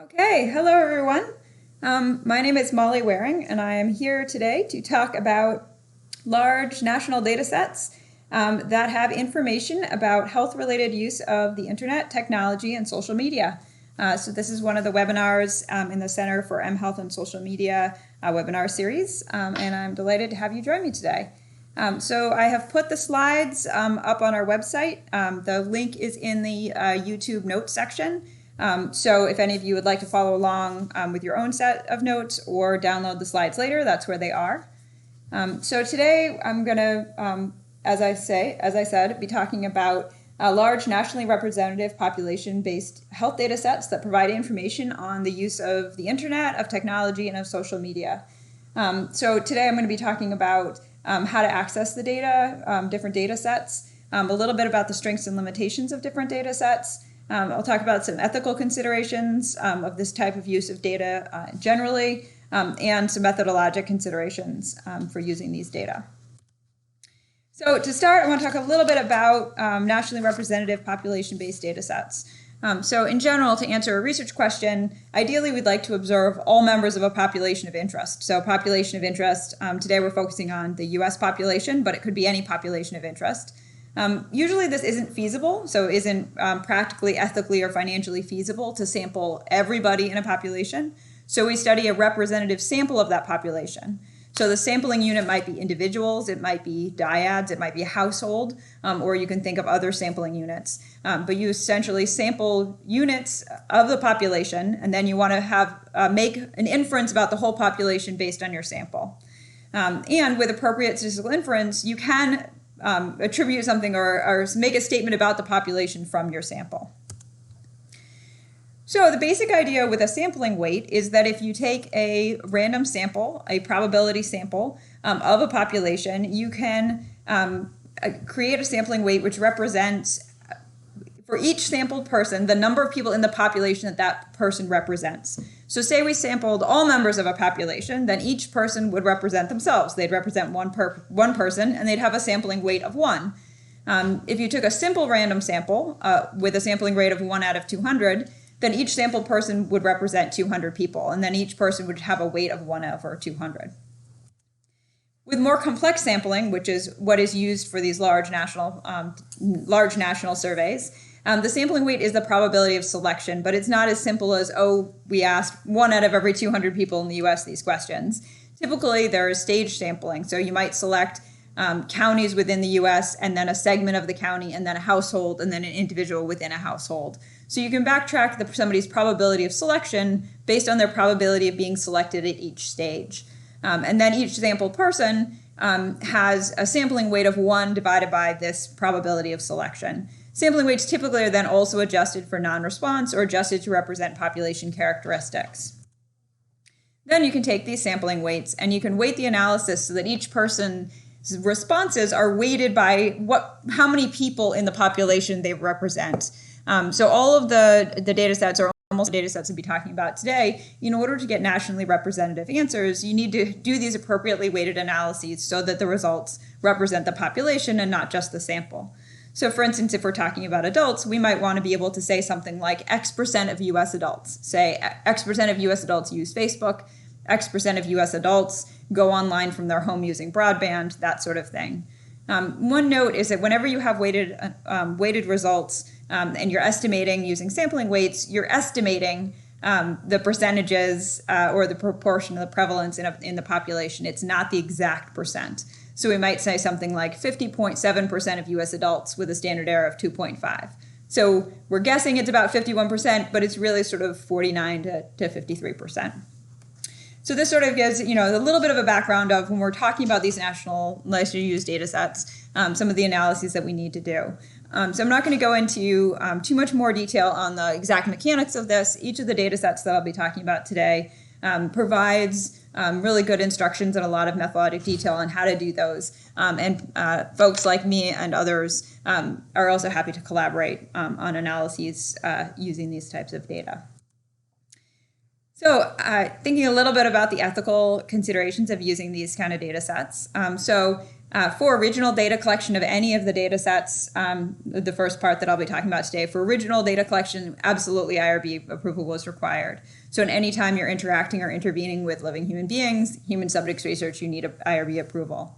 Okay, hello everyone. My name is Molly Waring, and I am here today to talk about large national data sets that have information about health-related use of the internet, technology, and social media. So this is one of the webinars in the Center for mHealth and Social Media webinar series, and I'm delighted to have you join me today. So I have put the slides up on our website. The link is in the YouTube notes section. So if any of you would like to follow along with your own set of notes or download the slides later, that's where they are. So today I'm going to, as I said, be talking about large nationally representative population-based health data sets that provide information on the use of the internet, of technology, and of social media. So today I'm going to be talking about how to access the data, different data sets, a little bit about the strengths and limitations of different data sets. I'll talk about some ethical considerations of this type of use of data generally, and some methodologic considerations for using these data. So to start, I want to talk a little bit about nationally representative population-based data sets. So in general, to answer a research question, ideally we'd like to observe all members of a population of interest. So population of interest, today we're focusing on the US population, but it could be any population of interest. Usually this isn't feasible, so it isn't practically, ethically, or financially feasible to sample everybody in a population. So we study a representative sample of that population. So the sampling unit might be individuals, it might be dyads, it might be a household, or you can think of other sampling units. But you essentially sample units of the population, and then you want to have make an inference about the whole population based on your sample. And with appropriate statistical inference, you can attribute something or make a statement about the population from your sample. So the basic idea with a sampling weight is that if you take a random sample, a probability sample of a population, you can create a sampling weight which represents, for each sampled person, the number of people in the population that that person represents. So say we sampled all members of a population, then each person would represent themselves. They'd represent one person, and they'd have a sampling weight of 1. If you took a simple random sample with a sampling rate of 1 out of 200, then each sampled person would represent 200 people, and then each person would have a weight of 1 over 200. With more complex sampling, which is what is used for these large national surveys, the sampling weight is the probability of selection, but it's not as simple as, oh, we asked 1 out of every 200 people in the US these questions. Typically, there is stage sampling, so you might select counties within the US, and then a segment of the county, and then a household, and then an individual within a household. So you can backtrack somebody's probability of selection based on their probability of being selected at each stage. And then each sampled person has a sampling weight of 1 divided by this probability of selection. Sampling weights typically are then also adjusted for non-response or adjusted to represent population characteristics. Then you can take these sampling weights and you can weight the analysis so that each person's responses are weighted by how many people in the population they represent. So all of the data sets, or almost the data sets we'll be talking about today, in order to get nationally representative answers, you need to do these appropriately weighted analyses so that the results represent the population and not just the sample. So for instance, if we're talking about adults, we might want to be able to say something like X% of US adults. Say X% of US adults use Facebook, X% of US adults go online from their home using broadband, that sort of thing. One note is that whenever you have weighted results and you're estimating using sampling weights, you're estimating the percentages or the proportion of the prevalence in the population. It's not the exact percent. So we might say something like 50.7% of US adults with a standard error of 2.5. So we're guessing it's about 51%, but it's really sort of 49 to 53%. So this sort of gives a little bit of a background of when we're talking about these nationally used data sets, some of the analyses that we need to do. So I'm not going to go into too much more detail on the exact mechanics of this. Each of the data sets that I'll be talking about today provides really good instructions and a lot of methodologic detail on how to do those. And folks like me and others are also happy to collaborate on analyses using these types of data. So thinking a little bit about the ethical considerations of using these kind of data sets. For original data collection of any of the data sets, the first part that I'll be talking about today, for original data collection, absolutely IRB approval was required. So in any time you're interacting or intervening with living human beings, human subjects research, you need IRB approval.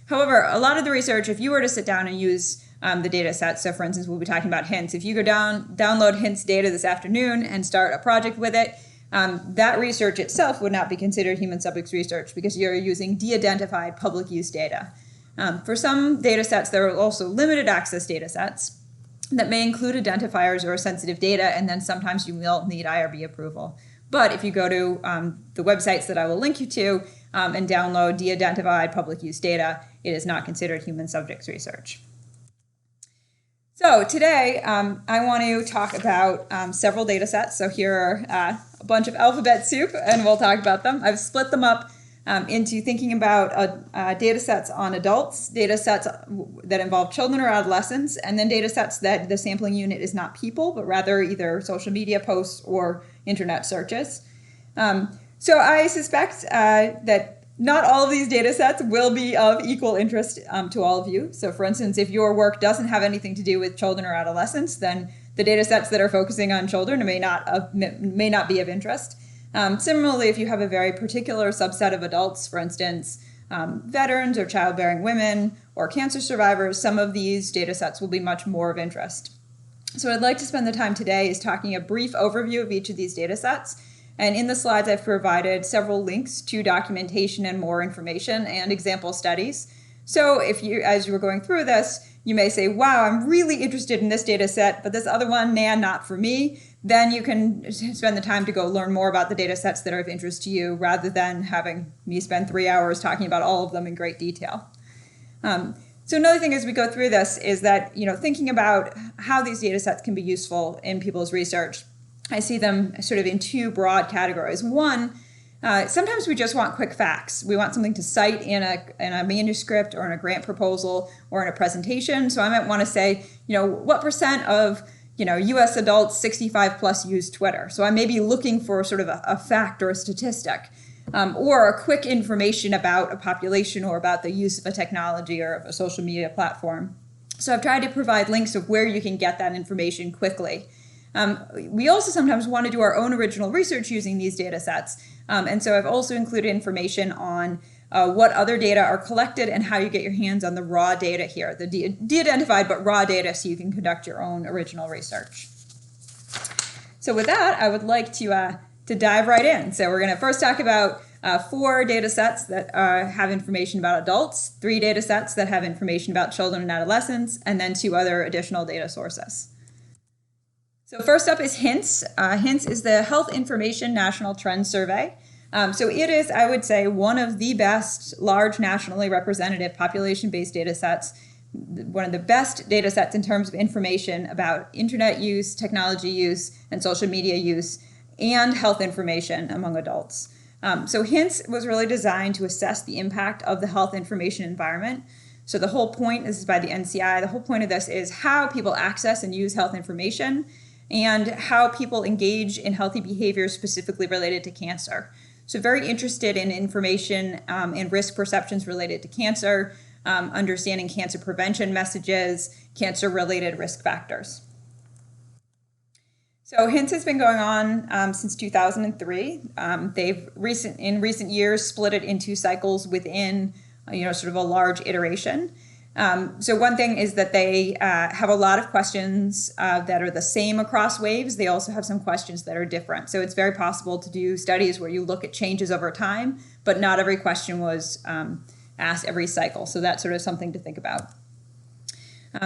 However, a lot of the research, if you were to sit down and use the data sets, so for instance, we'll be talking about hints. If you go download hints data this afternoon and start a project with it, that research itself would not be considered human subjects research because you're using de-identified public use data. For some data sets, there are also limited access data sets that may include identifiers or sensitive data, and then sometimes you will need IRB approval. But if you go to the websites that I will link you to and download de-identified public use data, it is not considered human subjects research. So today, I want to talk about several data sets. So here are a bunch of alphabet soup, and we'll talk about them. I've split them up into thinking about data sets on adults, data sets that involve children or adolescents, and then data sets that the sampling unit is not people, but rather either social media posts or internet searches. So I suspect that not all of these data sets will be of equal interest to all of you. So for instance, if your work doesn't have anything to do with children or adolescents, then the data sets that are focusing on children may not be of interest. Similarly, if you have a very particular subset of adults, for instance, veterans or childbearing women or cancer survivors, some of these data sets will be much more of interest. So what I'd like to spend the time today is talking a brief overview of each of these data sets. And in the slides, I've provided several links to documentation and more information and example studies. So if you, as you were going through this, you may say, wow, I'm really interested in this data set, but this other one, nah, not for me. Then you can spend the time to go learn more about the data sets that are of interest to you rather than having me spend 3 hours talking about all of them in great detail. So another thing as we go through this is that, thinking about how these data sets can be useful in people's research, I see them sort of in two broad categories. One, sometimes we just want quick facts. We want something to cite in a manuscript or in a grant proposal or in a presentation. So I might want to say, what percent of U.S. adults 65 plus use Twitter? So I may be looking for sort of a fact or a statistic or a quick information about a population or about the use of a technology or of a social media platform. So I've tried to provide links of where you can get that information quickly. We also sometimes want to do our own original research using these data sets. And so I've also included information on what other data are collected and how you get your hands on the raw data here, the de-identified but raw data, so you can conduct your own original research. So with that, I would like to dive right in. So we're going to first talk about 4 data sets that have information about adults, 3 data sets that have information about children and adolescents, and then 2 other additional data sources. So first up is HINTS. HINTS is the Health Information National Trends Survey. So it is, I would say, one of the best large nationally representative population-based data sets, one of the best data sets in terms of information about internet use, technology use, and social media use, and health information among adults. So HINTS was really designed to assess the impact of the health information environment. So the whole point, this is by the NCI, the whole point of this is how people access and use health information and how people engage in healthy behaviors specifically related to cancer. So very interested in information and risk perceptions related to cancer, understanding cancer prevention messages, cancer-related risk factors. So HINTS has been going on since 2003. They've in recent years split it into cycles within sort of a large iteration. So one thing is that they have a lot of questions that are the same across waves. They also have some questions that are different. So it's very possible to do studies where you look at changes over time, but not every question was asked every cycle. So that's sort of something to think about.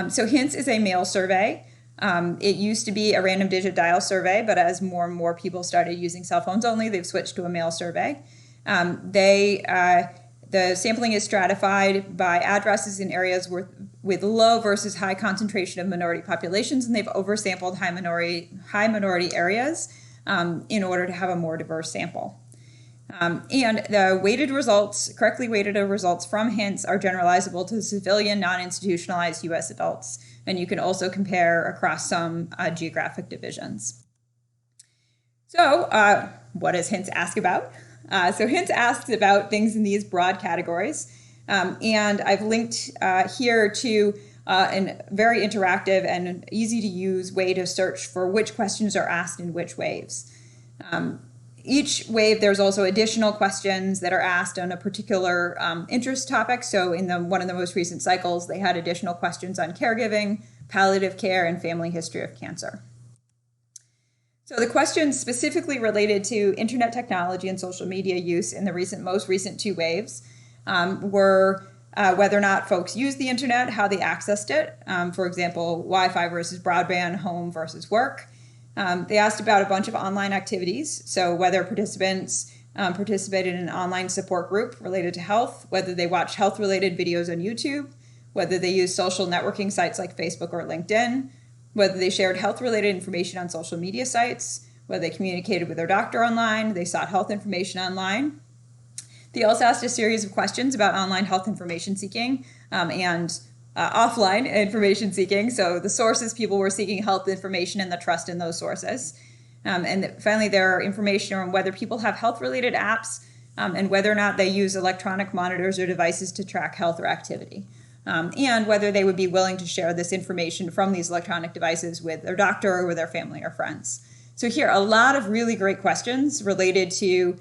So HINTS is a mail survey. It used to be a random digit dial survey, but as more and more people started using cell phones only, they've switched to a mail survey. The sampling is stratified by addresses in areas with low versus high concentration of minority populations, and they've oversampled high minority areas in order to have a more diverse sample. And the weighted results, correctly weighted results from HINTS are generalizable to civilian, non-institutionalized U.S. adults, and you can also compare across some geographic divisions. So what does HINTS ask about? So HINTS asks about things in these broad categories. And I've linked here to a very interactive and easy to use way to search for which questions are asked in which waves. Each wave, there's also additional questions that are asked on a particular interest topic. So in one of the most recent cycles, they had additional questions on caregiving, palliative care, and family history of cancer. So the questions specifically related to internet technology and social media use in the most recent two waves were whether or not folks use the internet, how they accessed it. For example, Wi-Fi versus broadband, home versus work. They asked about a bunch of online activities. So whether participants participated in an online support group related to health, whether they watched health-related videos on YouTube, whether they used social networking sites like Facebook or LinkedIn, whether they shared health-related information on social media sites, whether they communicated with their doctor online, they sought health information online. They also asked a series of questions about online health information seeking and offline information seeking. So the sources people were seeking health information and the trust in those sources. And finally, there are information on whether people have health-related apps and whether or not they use electronic monitors or devices to track health or activity. And whether they would be willing to share this information from these electronic devices with their doctor or with their family or friends. So here, a lot of really great questions related to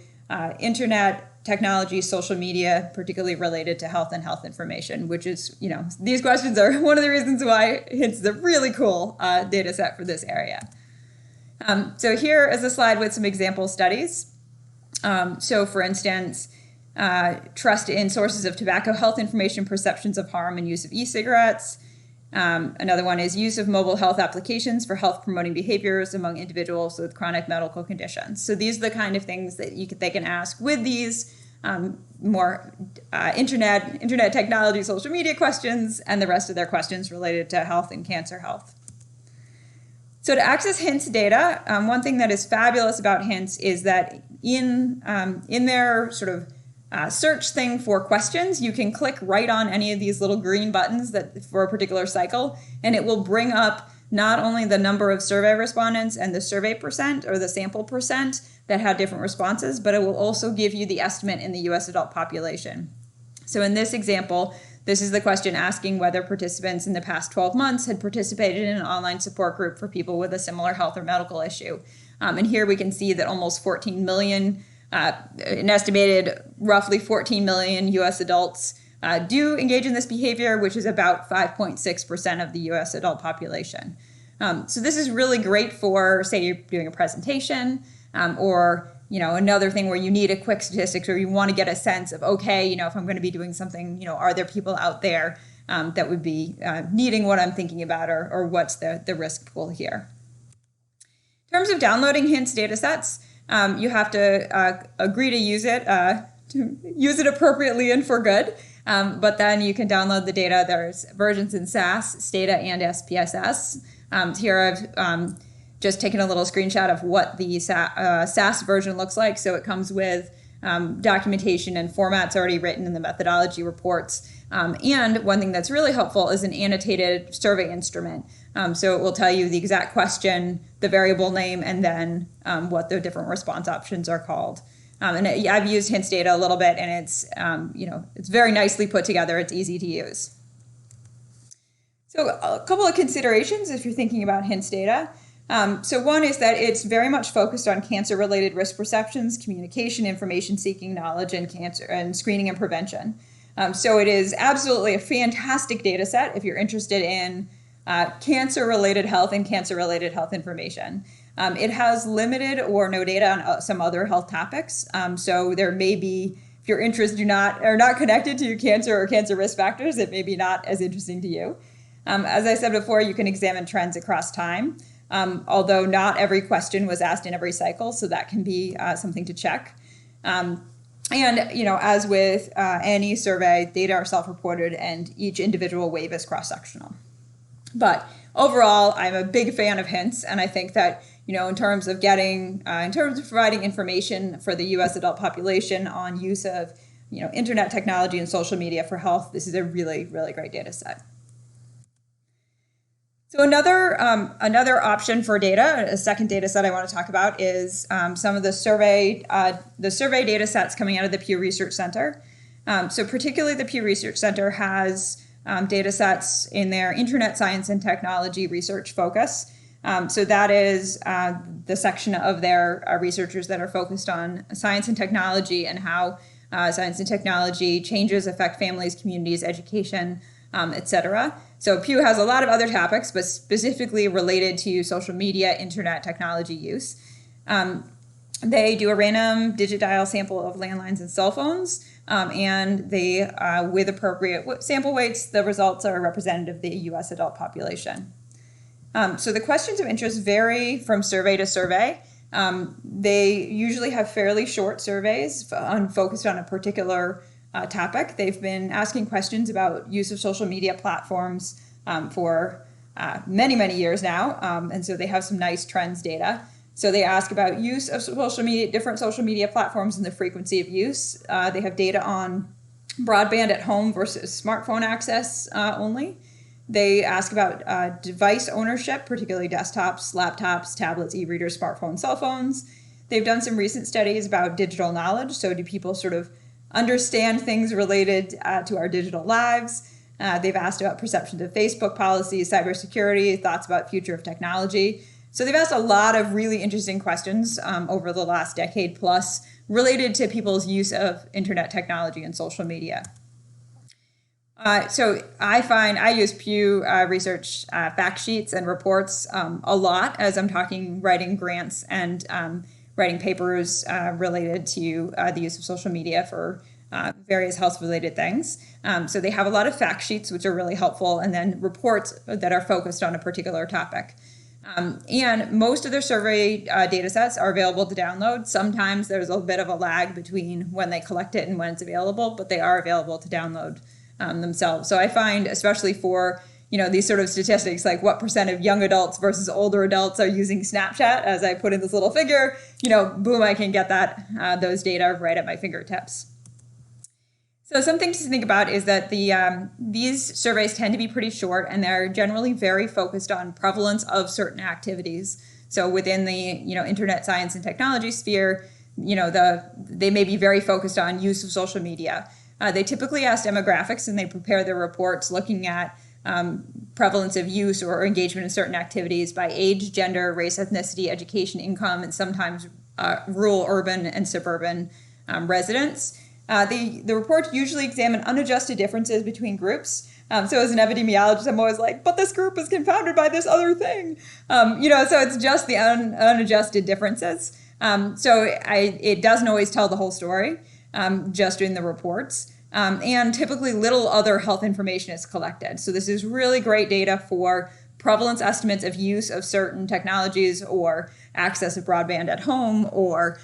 internet technology, social media, particularly related to health and health information, which is, these questions are one of the reasons why it's a really cool data set for this area. So here is a slide with some example studies. So for instance, trust in sources of tobacco health information, perceptions of harm and use of e-cigarettes. Another one is use of mobile health applications for health promoting behaviors among individuals with chronic medical conditions. So these are the kind of things that they can ask with these more internet technology, social media questions, and the rest of their questions related to health and cancer health. So to access HINTS data, one thing that is fabulous about HINTS is that in their sort of search thing for questions, you can click right on any of these little green buttons for a particular cycle, and it will bring up not only the number of survey respondents and the survey percent or the sample percent that had different responses, but it will also give you the estimate in the US adult population. So in this example, this is the question asking whether participants in the past 12 months had participated in an online support group for people with a similar health or medical issue. And here we can see that almost 14 million an estimated roughly 14 million U.S. adults do engage in this behavior, which is about 5.6% of the U.S. adult population. So this is really great for, say, you're doing a presentation or another thing where you need a quick statistics or you want to get a sense of, okay, if I'm going to be doing something, are there people out there that would be needing what I'm thinking about or what's the risk pool here. In terms of downloading HINTS data sets, you have to agree to use it appropriately and for good. But then you can download the data. There's versions in SAS, Stata, and SPSS. Here I've just taken a little screenshot of what the SAS version looks like. So it comes with documentation and formats already written in the methodology reports. And one thing that's really helpful is an annotated survey instrument. So it will tell you the exact question, the variable name, and then what the different response options are called. I've used HINTS data a little bit, and it's very nicely put together. It's easy to use. So a couple of considerations if you're thinking about HINTS data. So one is that it's very much focused on cancer-related risk perceptions, communication, information seeking, knowledge, and cancer and screening and prevention. So it is absolutely a fantastic data set if you're interested in cancer-related health and cancer-related health information. It has limited or no data on some other health topics. So there may be, if your interests are not connected to cancer or cancer risk factors, it may be not as interesting to you. As I said before, you can examine trends across time, although not every question was asked in every cycle, so that can be something to check. And, as with any survey, data are self-reported and each individual wave is cross-sectional. But overall, I'm a big fan of HINTS, and I think that, in terms of providing information for the U.S. adult population on use of, internet technology and social media for health, this is a really, really great data set. So another option for data, a second data set I want to talk about is some of the survey data sets coming out of the Pew Research Center. So particularly the Pew Research Center has data sets in their Internet Science and Technology research focus. So that is the section of their researchers that are focused on science and technology and how science and technology changes affect families, communities, education, etc. So Pew has a lot of other topics, but specifically related to social media, internet technology use. They do a random digit dial sample of landlines and cell phones, and they, with appropriate sample weights, the results are representative of the U.S. adult population. So the questions of interest vary from survey to survey. They usually have fairly short surveys focused on a particular topic. They've been asking questions about use of social media platforms for many, many years now, and so they have some nice trends data. So they ask about use of social media, different social media platforms and the frequency of use. They have data on broadband at home versus smartphone access only. They ask about device ownership, particularly desktops, laptops, tablets, e-readers, smartphones, cell phones. They've done some recent studies about digital knowledge. So do people sort of understand things related to our digital lives? They've asked about perceptions of Facebook policies, cybersecurity, thoughts about future of technology. So they've asked a lot of really interesting questions over the last decade plus related to people's use of internet technology and social media. So I use Pew Research fact sheets and reports a lot as I'm writing grants and writing papers related to the use of social media for various health-related things. So they have a lot of fact sheets, which are really helpful, and then reports that are focused on a particular topic. And most of their survey data sets are available to download. Sometimes there's a bit of a lag between when they collect it and when it's available, but they are available to download themselves. So I find, especially for these sort of statistics, like what % of young adults versus older adults are using Snapchat, as I put in this little figure, boom, I can get those data right at my fingertips. So something to think about is that these surveys tend to be pretty short, and they're generally very focused on prevalence of certain activities. So within the internet science and technology sphere, they may be very focused on use of social media. They typically ask demographics, and they prepare their reports looking at prevalence of use or engagement in certain activities by age, gender, race, ethnicity, education, income, and sometimes rural, urban, and suburban residents. The reports usually examine unadjusted differences between groups. So as an epidemiologist, I'm always like, but this group is confounded by this other thing. So it's just the unadjusted differences. It doesn't always tell the whole story, just in the reports. And typically little other health information is collected. So this is really great data for prevalence estimates of use of certain technologies or access of broadband at home or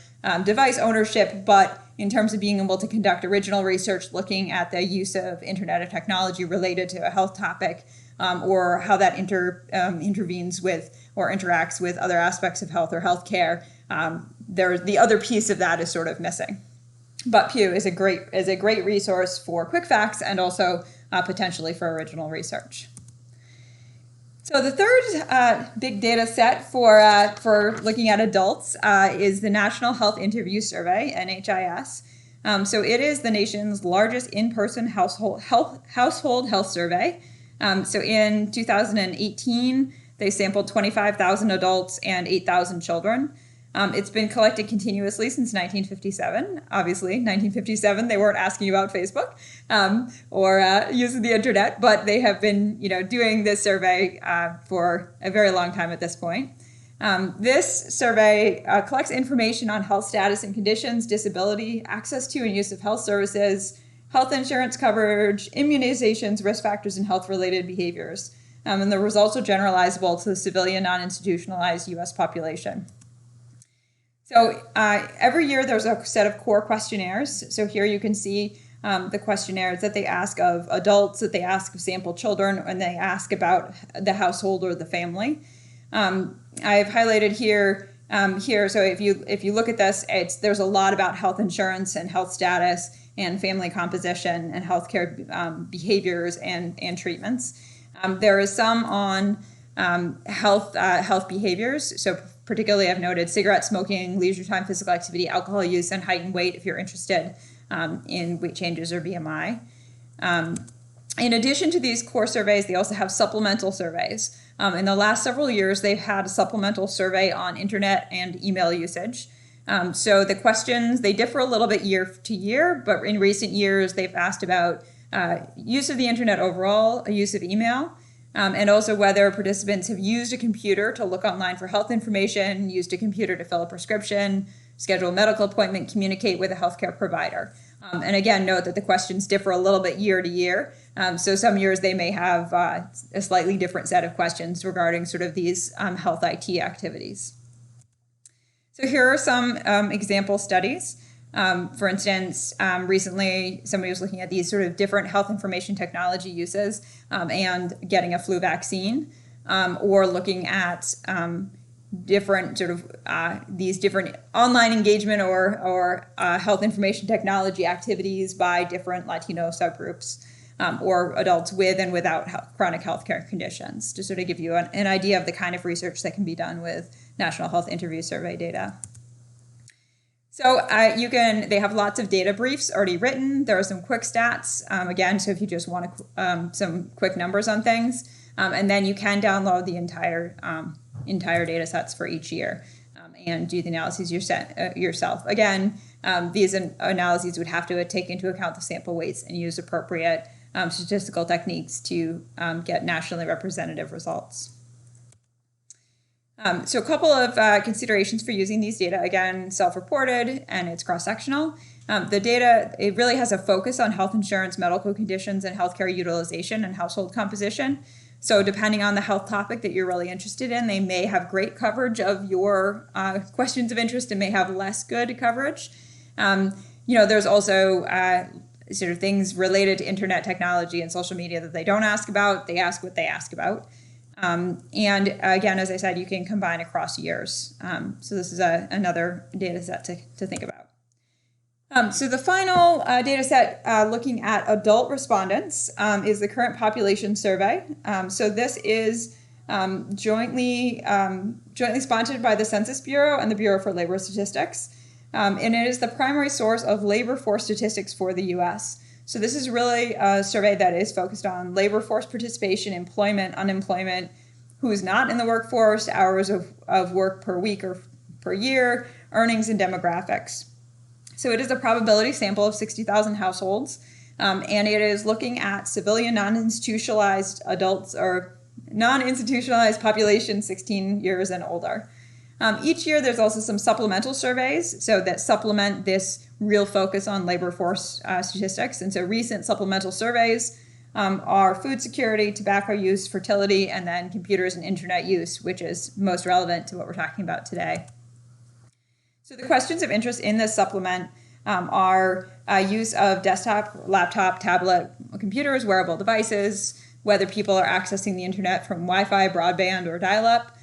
device ownership, but in terms of being able to conduct original research looking at the use of internet or technology related to a health topic, or how that intervenes with or interacts with other aspects of health or healthcare, the other piece of that is sort of missing. But Pew is a great resource for quick facts and also potentially for original research. So the third big data set for looking at adults is the National Health Interview Survey, NHIS. So it is the nation's largest in-person household health survey. So in 2018, they sampled 25,000 adults and 8,000 children. It's been collected continuously since 1957. Obviously, 1957, they weren't asking about Facebook or using the internet, but they have been, doing this survey for a very long time at this point. This survey collects information on health status and conditions, disability, access to and use of health services, health insurance coverage, immunizations, risk factors, and health-related behaviors. And the results are generalizable to the civilian, non-institutionalized U.S. population. So every year there's a set of core questionnaires. So here you can see the questionnaires that they ask of adults, that they ask of sample children, and they ask about the household or the family. I've highlighted here. So if you look at this, there's a lot about health insurance and health status and family composition and healthcare behaviors and treatments. There is some on health behaviors. So particularly, I've noted cigarette smoking, leisure time, physical activity, alcohol use, and height and weight, if you're interested. in weight changes or BMI. In addition to these core surveys, they also have supplemental surveys. In the last several years, they've had a supplemental survey on internet and email usage. So the questions, they differ a little bit year to year, but in recent years, they've asked about use of the internet overall, use of email, and also whether participants have used a computer to look online for health information, used a computer to fill a prescription, schedule a medical appointment, communicate with a healthcare provider. And again, note that the questions differ a little bit year to year. So some years they may have a slightly different set of questions regarding sort of these health IT activities. So here are some example studies. For instance, recently somebody was looking at these sort of different health information technology uses and getting a flu vaccine, or looking at different sort of these different online engagement or health information technology activities by different Latino subgroups, or adults with and without chronic healthcare conditions, to sort of give you an idea of the kind of research that can be done with National Health Interview Survey data. So they have lots of data briefs already written. There are some quick stats, again, so if you just want some quick numbers on things, and then you can download the entire data sets for each year and do the analyses yourself. Again, these analyses would have to take into account the sample weights and use appropriate statistical techniques to get nationally representative results. So a couple of considerations for using these data. Again, self-reported and it's cross-sectional. The data, it really has a focus on health insurance, medical conditions, and healthcare utilization and household composition. So depending on the health topic that you're really interested in, they may have great coverage of your questions of interest and may have less good coverage. There's also sort of things related to internet technology and social media that they don't ask about. They ask what they ask about. And again, as I said, you can combine across years. So this is another data set to think about. So the final data set looking at adult respondents is the current population survey. So this is jointly sponsored by the Census Bureau and the Bureau for Labor Statistics. And it is the primary source of labor force statistics for the U.S. So this is really a survey that is focused on labor force participation, employment, unemployment, who's not in the workforce, hours of work per week or per year, earnings, and demographics. So it is a probability sample of 60,000 households, and it is looking at civilian non-institutionalized adults or non-institutionalized population 16 years and older. Each year there's also some supplemental surveys so that supplement this real focus on labor force statistics. And so recent supplemental surveys are food security, tobacco use, fertility, and then computers and internet use, which is most relevant to what we're talking about today. So the questions of interest in this supplement are use of desktop, laptop, tablet, computers, wearable devices, whether people are accessing the internet from Wi-Fi, broadband, or dial-up,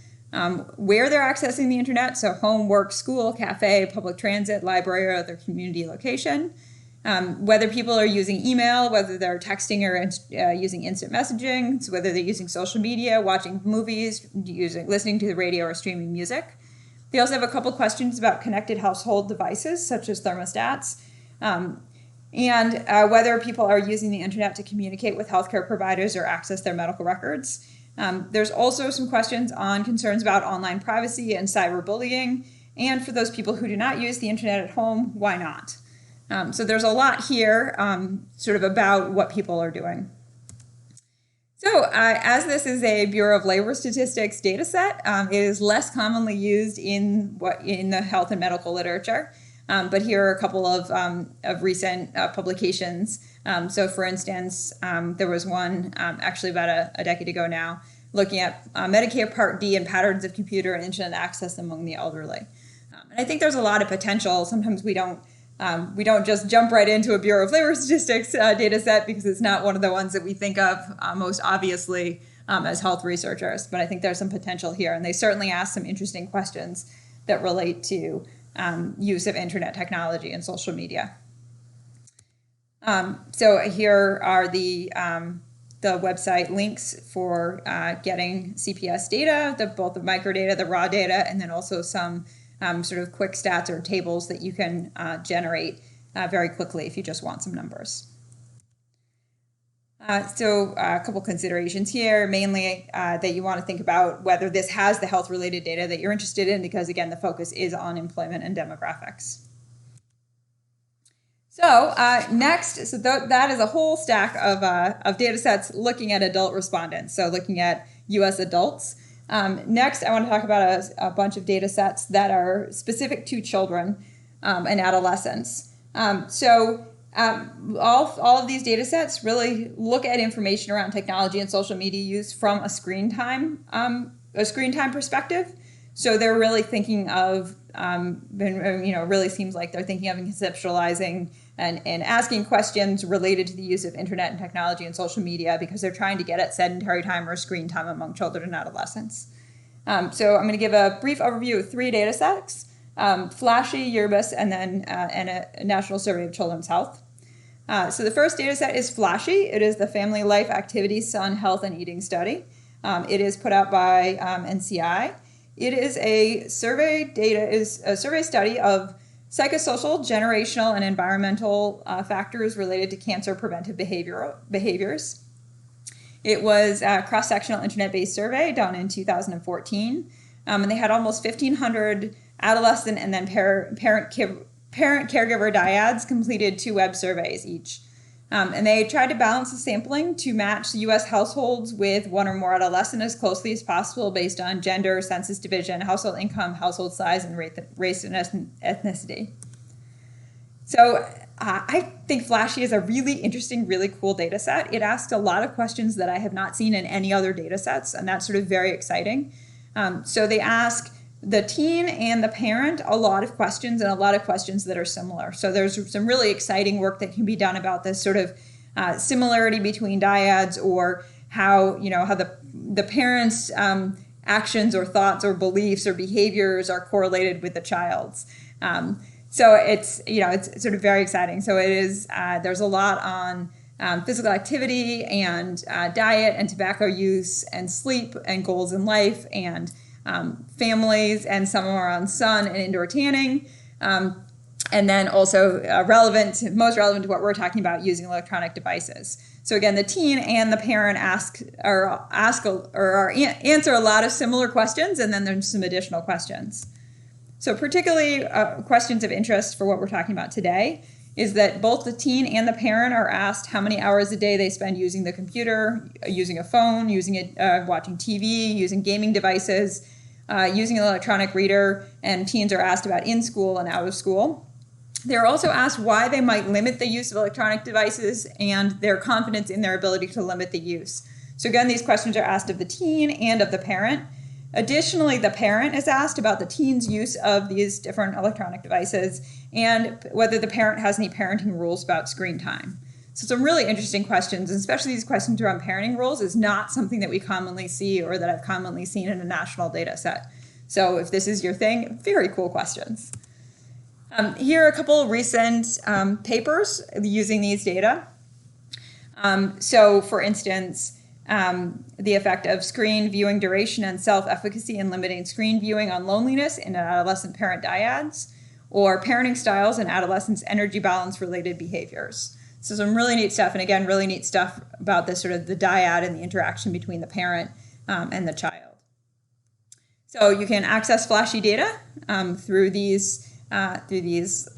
where they're accessing the internet, so home, work, school, cafe, public transit, library, or other community location, whether people are using email, whether they're texting or using instant messaging, so whether they're using social media, watching movies, listening to the radio, or streaming music. They also have a couple questions about connected household devices, such as thermostats, and whether people are using the internet to communicate with healthcare providers or access their medical records. There's also some questions on concerns about online privacy and cyberbullying, and for those people who do not use the internet at home, why not? So there's a lot here sort of about what people are doing. So as this is a Bureau of Labor Statistics data set, it is less commonly used in the health and medical literature. But here are a couple of recent publications. So for instance, there was one actually about a decade ago now, looking at Medicare Part D and patterns of computer and internet access among the elderly. And I think there's a lot of potential. Sometimes we don't just jump right into a Bureau of Labor Statistics data set because it's not one of the ones that we think of most obviously as health researchers. But I think there's some potential here, and they certainly ask some interesting questions that relate to use of internet technology and social media. So here are the website links for getting CPS data, both the microdata, the raw data, and then also some sort of quick stats or tables that you can generate very quickly if you just want some numbers. So a couple considerations here, mainly that you want to think about whether this has the health-related data that you're interested in, because again, the focus is on employment and demographics. So next, that is a whole stack of data sets looking at adult respondents, so looking at U.S. adults. Next, I want to talk about a bunch of data sets that are specific to children and adolescents. All of these data sets really look at information around technology and social media use from a screen time perspective. So they're really thinking of, really seems like they're thinking of and conceptualizing and asking questions related to the use of internet and technology and social media, because they're trying to get at sedentary time or screen time among children and adolescents. So I'm going to give a brief overview of 3 data sets, Flashy, Yerbus, and then a National Survey of Children's Health. So the first data set is Flashy. It is the Family Life Activity Sun Health and Eating Study. It is put out by NCI. It is a survey study of psychosocial, generational, and environmental factors related to cancer preventive behaviors. It was a cross-sectional internet-based survey done in 2014, and they had almost 1,500 adolescent and then parent-caregiver dyads completed 2 web surveys each. And they tried to balance the sampling to match the U.S. households with 1 or more adolescent as closely as possible based on gender, census division, household income, household size, and race and ethnicity. So I think Flashy is a really interesting, really cool data set. It asks a lot of questions that I have not seen in any other data sets, and that's sort of very exciting. So they ask the teen and the parent a lot of questions, and a lot of questions that are similar. So there's some really exciting work that can be done about this sort of similarity between dyads, or how the parents' actions or thoughts or beliefs or behaviors are correlated with the child's. So it's sort of very exciting. So it is there's a lot on physical activity and diet and tobacco use and sleep and goals in life and families, and some are on sun and indoor tanning. And then also most relevant to what we're talking about, using electronic devices. So again, the teen and the parent answer a lot of similar questions, and then there's some additional questions. So particularly questions of interest for what we're talking about today is that both the teen and the parent are asked how many hours a day they spend using the computer, using a phone, using it, watching TV, using gaming devices, using an electronic reader, and teens are asked about in school and out of school. They're also asked why they might limit the use of electronic devices and their confidence in their ability to limit the use. So again, these questions are asked of the teen and of the parent. Additionally, the parent is asked about the teen's use of these different electronic devices and whether the parent has any parenting rules about screen time. So some really interesting questions, and especially these questions around parenting rules is not something that we commonly see or that I've commonly seen in a national data set. So if this is your thing, very cool questions. Here are a couple of recent papers using these data. So for instance, the effect of screen viewing duration and self-efficacy in limiting screen viewing on loneliness in adolescent parent dyads, or parenting styles and adolescents' energy balance related behaviors. So some really neat stuff, and again, really neat stuff about this sort of the dyad and the interaction between the parent and the child. So you can access Flashy data through these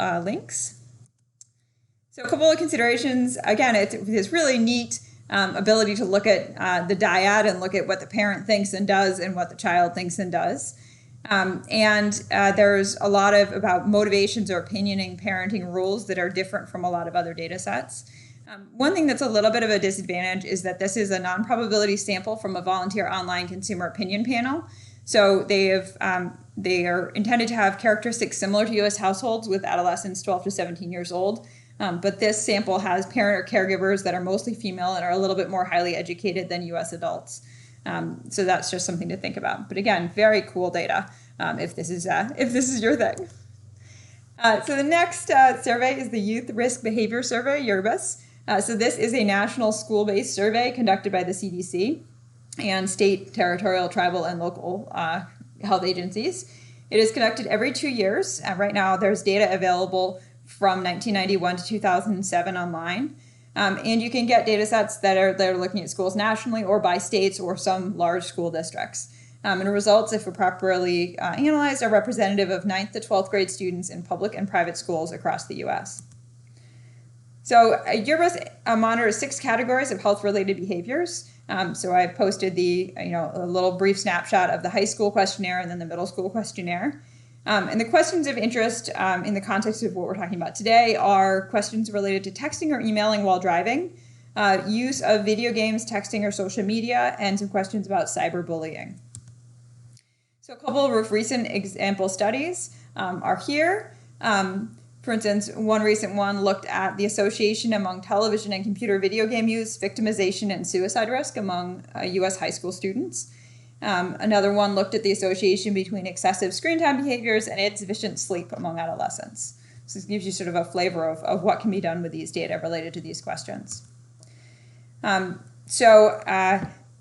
links. So a couple of considerations. Again, it's this really neat ability to look at the dyad and look at what the parent thinks and does and what the child thinks and does. There's a lot about motivations or opinioning parenting rules that are different from a lot of other data sets. One thing that's a little bit of a disadvantage is that this is a non-probability sample from a volunteer online consumer opinion panel. So they are intended to have characteristics similar to U.S. households with adolescents 12 to 17 years old. But this sample has parent or caregivers that are mostly female and are a little bit more highly educated than U.S. adults. So that's just something to think about. But again, very cool data if this is your thing. So the next survey is the Youth Risk Behavior Survey, Yerbus. So this is a national school-based survey conducted by the CDC and state, territorial, tribal, and local health agencies. It is conducted every 2 years. Right now, there's data available from 1991 to 2007 online. And you can get data sets that are looking at schools nationally or by states or some large school districts. And the results, if properly analyzed, are representative of 9th to 12th grade students in public and private schools across the U.S. So Yearbus monitors 6 categories of health-related behaviors. So I've posted a little brief snapshot of the high school questionnaire and then the middle school questionnaire. And the questions of interest in the context of what we're talking about today are questions related to texting or emailing while driving, use of video games, texting, or social media, and some questions about cyberbullying. So a couple of recent example studies are here. For instance, one recent one looked at the association among television and computer video game use, victimization, and suicide risk among U.S. high school students. Another one looked at the association between excessive screen time behaviors and insufficient sleep among adolescents. So this gives you sort of a flavor of what can be done with these data related to these questions.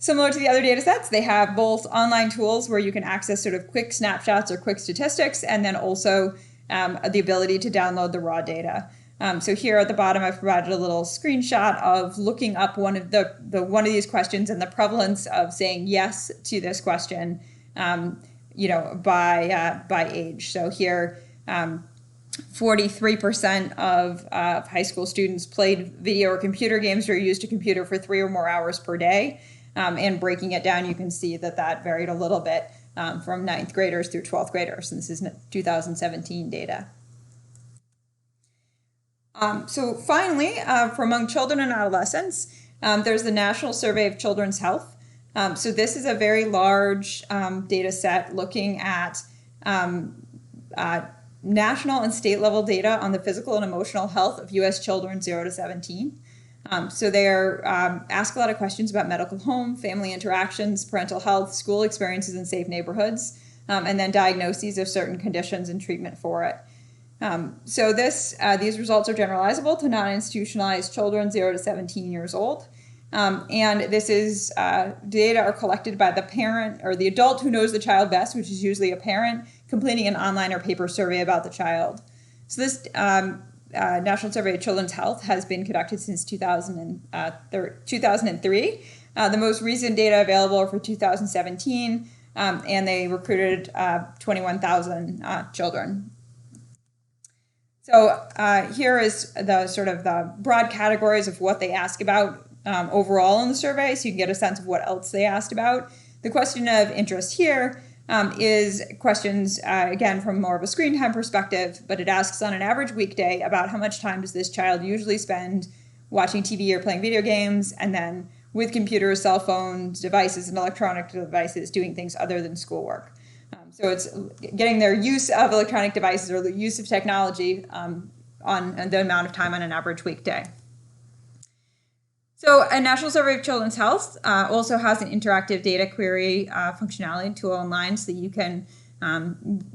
Similar to the other data sets, they have both online tools where you can access sort of quick snapshots or quick statistics, and then also the ability to download the raw data. So here at the bottom, I've provided a little screenshot of looking up one of these questions and the prevalence of saying yes to this question, by age. So here, 43% of high school students played video or computer games or used a computer for 3 or more hours per day. And breaking it down, you can see that varied a little bit from 9th graders through 12th graders. And this is 2017 data. So finally, for among children and adolescents, there's the National Survey of Children's Health. So this is a very large data set looking at national and state level data on the physical and emotional health of U.S. children 0 to 17. So they ask a lot of questions about medical home, family interactions, parental health, school experiences in safe neighborhoods, and then diagnoses of certain conditions and treatment for it. So these results are generalizable to non-institutionalized children 0 to 17 years old. And this is data are collected by the parent or the adult who knows the child best, which is usually a parent, completing an online or paper survey about the child. So this National Survey of Children's Health has been conducted since 2003. The most recent data available are for 2017, and they recruited 21,000 children. So here is the sort of the broad categories of what they ask about overall in the survey, so you can get a sense of what else they asked about. The question of interest here is questions, again, from more of a screen time perspective, but it asks on an average weekday about how much time does this child usually spend watching TV or playing video games, and then with computers, cell phones, devices, and electronic devices doing things other than schoolwork. So it's getting their use of electronic devices or the use of technology on the amount of time on an average weekday. So a National Survey of Children's Health also has an interactive data query functionality tool online so that you can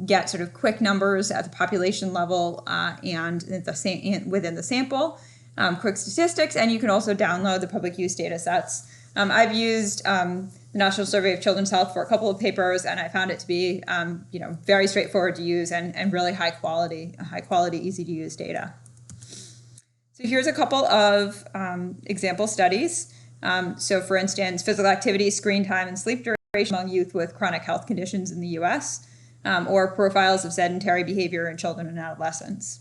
get sort of quick numbers at the population level and within the sample, quick statistics, and you can also download the public use data sets. I've used the National Survey of Children's Health for a couple of papers, and I found it to be very straightforward to use and really high quality, easy to use data. So here's a couple of example studies. So for instance, physical activity, screen time, and sleep duration among youth with chronic health conditions in the U.S., or profiles of sedentary behavior in children and adolescents.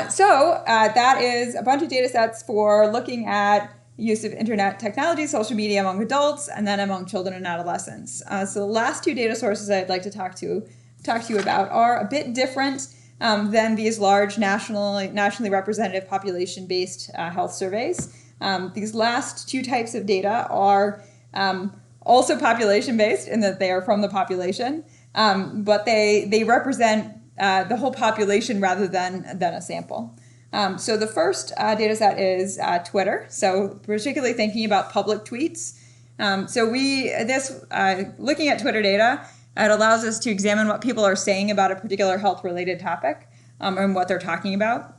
So that is a bunch of data sets for looking at use of internet technology, social media among adults, and then among children and adolescents. So the last 2 data sources I'd like to talk to you about are a bit different than these large nationally representative population-based health surveys. These last 2 types of data are also population-based in that they are from the population, but they represent the whole population rather than a sample. So the first data set is Twitter, so particularly thinking about public tweets. Looking at Twitter data, it allows us to examine what people are saying about a particular health-related topic and what they're talking about.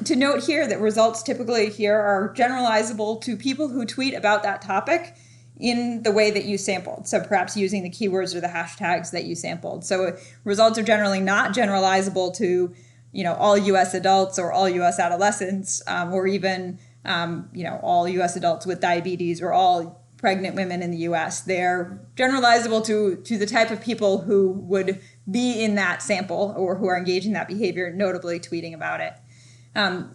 To note here that results typically here are generalizable to people who tweet about that topic in the way that you sampled, so perhaps using the keywords or the hashtags that you sampled. So results are generally not generalizable to all U.S. adults or all U.S. adolescents, or even all U.S. adults with diabetes or all pregnant women in the U.S. They're generalizable to the type of people who would be in that sample or who are engaging that behavior, notably tweeting about it.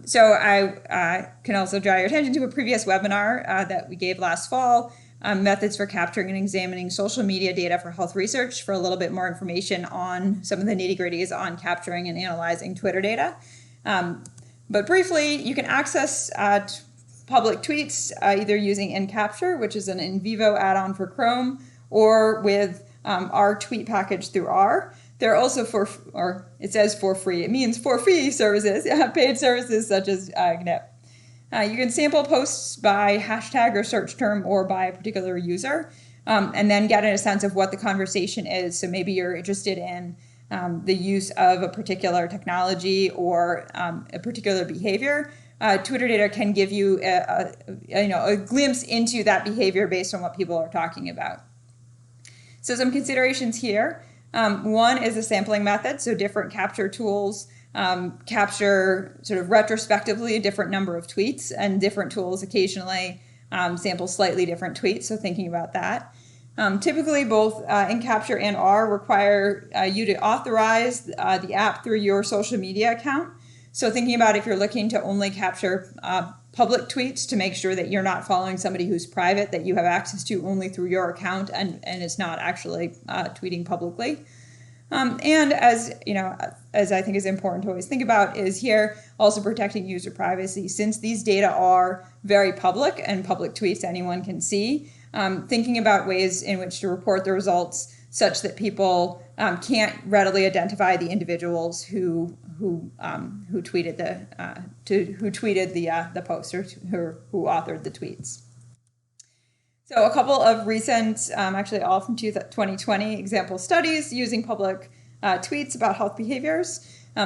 So I can also draw your attention to a previous webinar that we gave last fall, methods for capturing and examining social media data for health research, for a little bit more information on some of the nitty-gritties on capturing and analyzing Twitter data. But briefly, you can access public tweets either using InCapture, which is an in vivo add-on for Chrome, or with our tweet package through R. They're also it says for free. It means for free services, paid services such as GNIP. You can sample posts by hashtag or search term or by a particular user, and then get a sense of what the conversation is. So maybe you're interested in the use of a particular technology or a particular behavior. Twitter data can give you a glimpse into that behavior based on what people are talking about. So some considerations here. One is a sampling method, so different capture tools capture sort of retrospectively a different number of tweets, and different tools occasionally sample slightly different tweets, so thinking about that. Typically, both InCapture and R require you to authorize the app through your social media account. So thinking about if you're looking to only capture public tweets, to make sure that you're not following somebody who's private, that you have access to only through your account and is not actually tweeting publicly. And as I think is important to always think about, is here also protecting user privacy. Since these data are very public and public tweets anyone can see, thinking about ways in which to report the results such that people can't readily identify the individuals who tweeted the post or who authored the tweets. So a couple of recent, actually all from 2020, example studies using public tweets about health behaviors.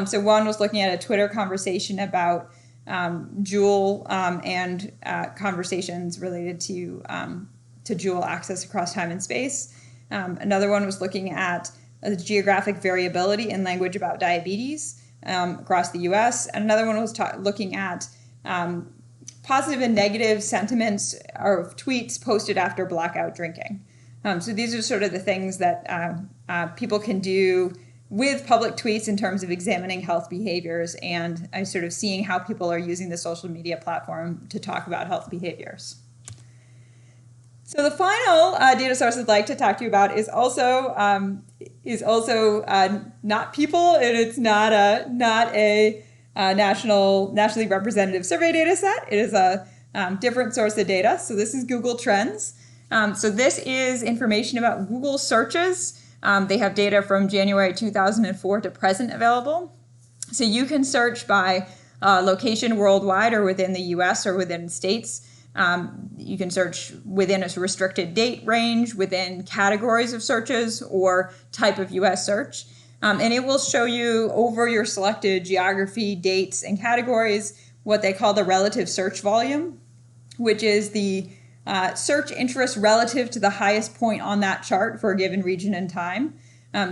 So one was looking at a Twitter conversation about Juul and conversations related to Juul access across time and space. Another one was looking at the geographic variability in language about diabetes across the U.S. And another one was looking at positive and negative sentiments of tweets posted after blackout drinking. So these are sort of the things that people can do with public tweets in terms of examining health behaviors and sort of seeing how people are using the social media platform to talk about health behaviors. So the final data source I'd like to talk to you about is also not people, and it's not a nationally representative survey data set. It is a different source of data. So this is Google Trends. So this is information about Google searches. They have data from January 2004 to present available. So you can search by location worldwide or within the US or within states. You can search within a restricted date range, within categories of searches, or type of US search. And it will show you over your selected geography, dates, and categories what they call the relative search volume, which is the search interest relative to the highest point on that chart for a given region and time.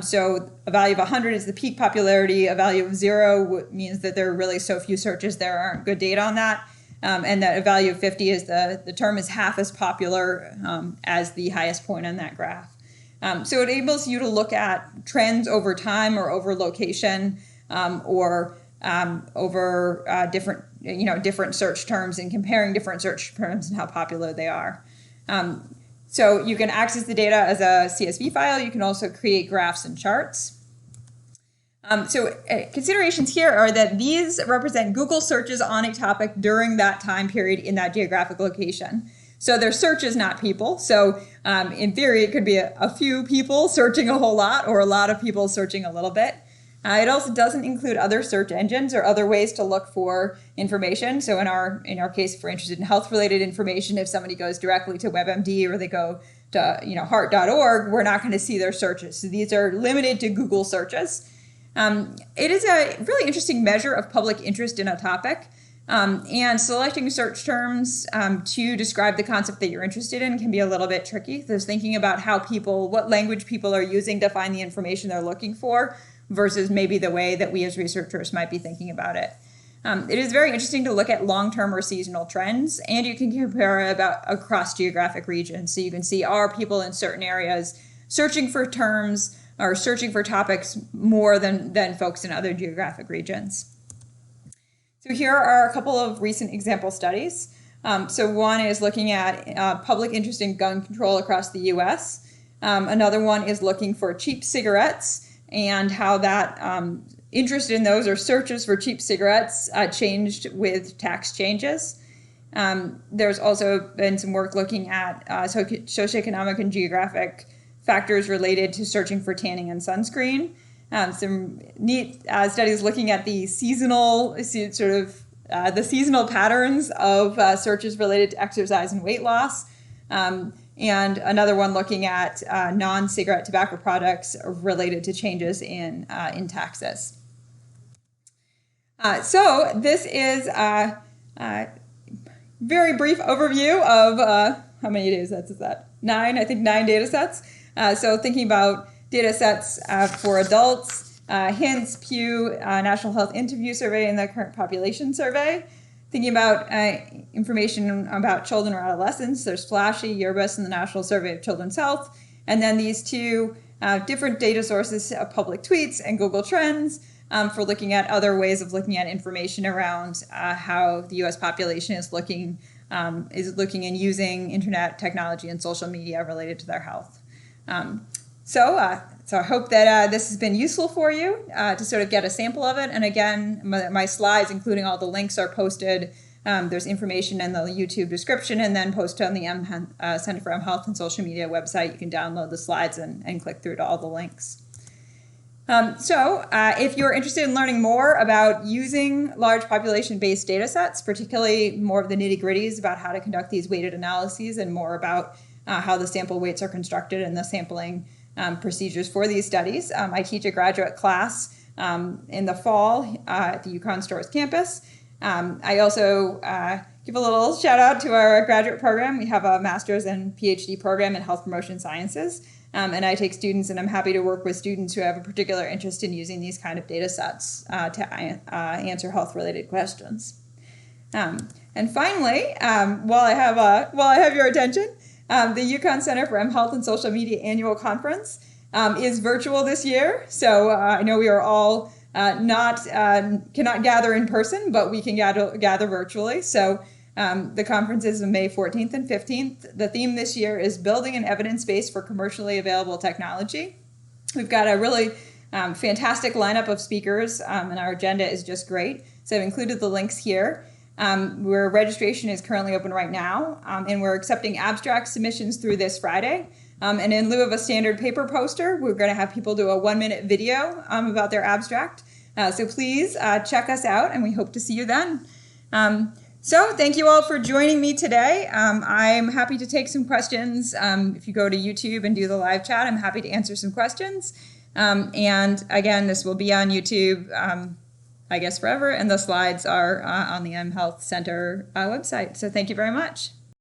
So a value of 100 is the peak popularity. A value of 0 means that there are really so few searches, there aren't good data on that. And that a value of 50 is the term is half as popular as the highest point on that graph. So it enables you to look at trends over time or over location or over different search terms and comparing different search terms and how popular they are. So you can access the data as a CSV file. You can also create graphs and charts. Considerations here are that these represent Google searches on a topic during that time period in that geographic location. So they're searches, not people. So in theory, it could be a few people searching a whole lot or a lot of people searching a little bit. It also doesn't include other search engines or other ways to look for information. So in our case, if we're interested in health-related information, if somebody goes directly to WebMD or they go to heart.org, we're not going to see their searches. So these are limited to Google searches. It is a really interesting measure of public interest in a topic. And selecting search terms to describe the concept that you're interested in can be a little bit tricky. There's thinking about what language people are using to find the information they're looking for versus maybe the way that we as researchers might be thinking about it. It is very interesting to look at long-term or seasonal trends, and you can compare about across geographic regions. So you can see, are people in certain areas searching for terms or searching for topics more than folks in other geographic regions. So here are a couple of recent example studies. So one is looking at public interest in gun control across the US. Another one is looking for cheap cigarettes and how that interest in those or searches for cheap cigarettes changed with tax changes. There's also been some work looking at socioeconomic and geographic factors related to searching for tanning and sunscreen. Some neat studies looking at the seasonal the seasonal patterns of searches related to exercise and weight loss. And another one looking at non-cigarette tobacco products related to changes in taxes. So this is a very brief overview of how many data sets is that? 9 data sets. So thinking about data sets for adults, HINTS, Pew, National Health Interview Survey, and the Current Population Survey. Thinking about information about children or adolescents, there's Flashy, Yearbus, and the National Survey of Children's Health. And then these two different data sources of public tweets and Google Trends for looking at other ways of looking at information around how the U.S. population is looking and using internet technology and social media related to their health. So I hope that this has been useful for you to sort of get a sample of it. And again, my slides, including all the links, are posted. There's information in the YouTube description and then posted on the Center for mHealth and Social Media website. You can download the slides and click through to all the links. If you're interested in learning more about using large population-based data sets, particularly more of the nitty-gritties about how to conduct these weighted analyses and more about how the sample weights are constructed and the sampling procedures for these studies. I teach a graduate class in the fall at the UConn Stores campus. I also give a little shout out to our graduate program. We have a master's and PhD program in health promotion sciences. And I take students, and I'm happy to work with students who have a particular interest in using these kind of data sets to answer health-related questions. And finally, while I have your attention, the UConn Center for mHealth and Social Media Annual Conference is virtual this year. So I know we are all cannot gather in person, but we can gather virtually. So the conference is on May 14th and 15th. The theme this year is Building an Evidence Base for Commercially Available Technology. We've got a really fantastic lineup of speakers, and our agenda is just great. So I've included the links here. Where registration is currently open right now, and we're accepting abstract submissions through this Friday. And in lieu of a standard paper poster, we're going to have people do a 1-minute video about their abstract. So please check us out, and we hope to see you then. So thank you all for joining me today. I'm happy to take some questions. If you go to YouTube and do the live chat, I'm happy to answer some questions. And again, this will be on YouTube, I guess forever, and the slides are on the mHealth Center website. So thank you very much.